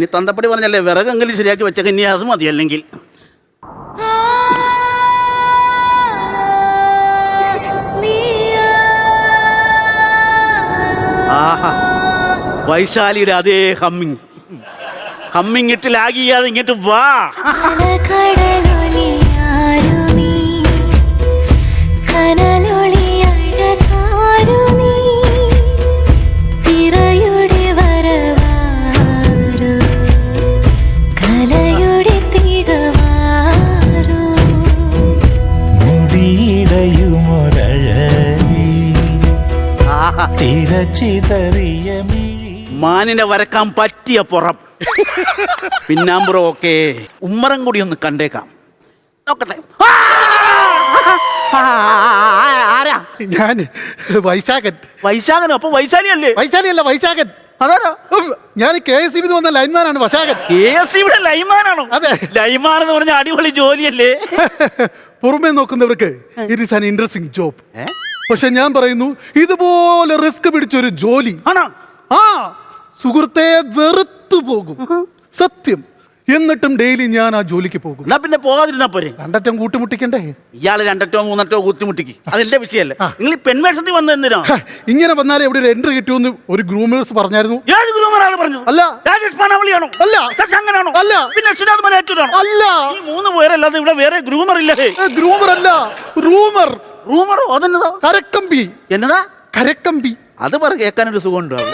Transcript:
നീ തന്തപ്പടി പറഞ്ഞല്ലേ വിറകെങ്കിലും ശരിയാക്കി വെച്ചേക്ക, ഇനി അത് മതി. അല്ലെങ്കിൽ ആഹാ, വൈശാലിയുടെ അതേ ഹമ്മിങ് ഇട്ട് ലാഗ് ചെയ്യാതെ ഇങ്ങോട്ട് വാ. മാനിനെ വരക്കാൻ പറ്റിയ പുറം, പിന്നാമ്പുറം ഒക്കെ ഉമ്മറം കൂടി ഒന്ന് കണ്ടേക്കാം. നോക്കട്ടെ. ആരാ? ഞാൻ വൈശാഖൻ. വൈശാഖനോ? അപ്പൊ വൈശാലിയല്ലേ? വൈശാലിയല്ല, വൈശാഖൻ. അതാരോ? ഞാൻ KSEB വന്ന ലൈൻമാനാണ് വൈശാഖൻ. KSEB ലൈൻമാനാണോ? അതെ. ലൈൻമാൻ എന്ന് പറഞ്ഞ അടിപൊളി ജോലിയല്ലേ? പുറമേ നോക്കുന്നവർക്ക് it is an interesting job. പക്ഷെ ഞാൻ പറയുന്നു, ഇതുപോലെ റിസ്ക് പിടിച്ചൊരു ജോലി സുഹൃത്തെ വെറുത്തു പോകും, സത്യം. എന്നിട്ടും ഡെയിലി ഞാൻ ആ ജോലിക്ക് പോകും. എന്നാ പിന്നെ പോകാതിരുന്നാ പോരെ? രണ്ടറ്റം കൂട്ടിമുട്ടിക്കണ്ടേ? ഇയാള് രണ്ടറ്റോ മൂന്നറ്റോ കൂട്ടിമുട്ടിക്ക്, അതെന്റെ വിഷയല്ലേ. നിങ്ങൾ പെൺവേഷത്തിൽ വന്ന എന്തിനാ? ഇങ്ങനെ വന്നാലേ എവിടെ ഒരു എൻട്രി കിട്ടുമെന്ന് ഒരു ഗ്രൂമേഴ്സ് പറഞ്ഞായിരുന്നു. ഏത് ഗ്രൂമറാണ് പറഞ്ഞത്? അല്ല. രാജേഷ് പാനാവളിയാണോ? അല്ല. ശശാങ്കനാണോ? അല്ല. പിന്നെ സുനാഥ് മലയാറ്റൂരാണോ? അല്ല. ഈ മൂന്ന് പേരല്ലാതെ ഇവിടെ വേറെ ഗ്രൂമർ ഇല്ലേ? ഗ്രൂമർ അല്ല, റൂമർ. റൂമറോ? അതെന്നതാ? കരക്കമ്പി. എന്നതാ? കരക്കമ്പി. അത് പറ, കേൾക്കാനൊരു സുഖം ഉണ്ടാവും.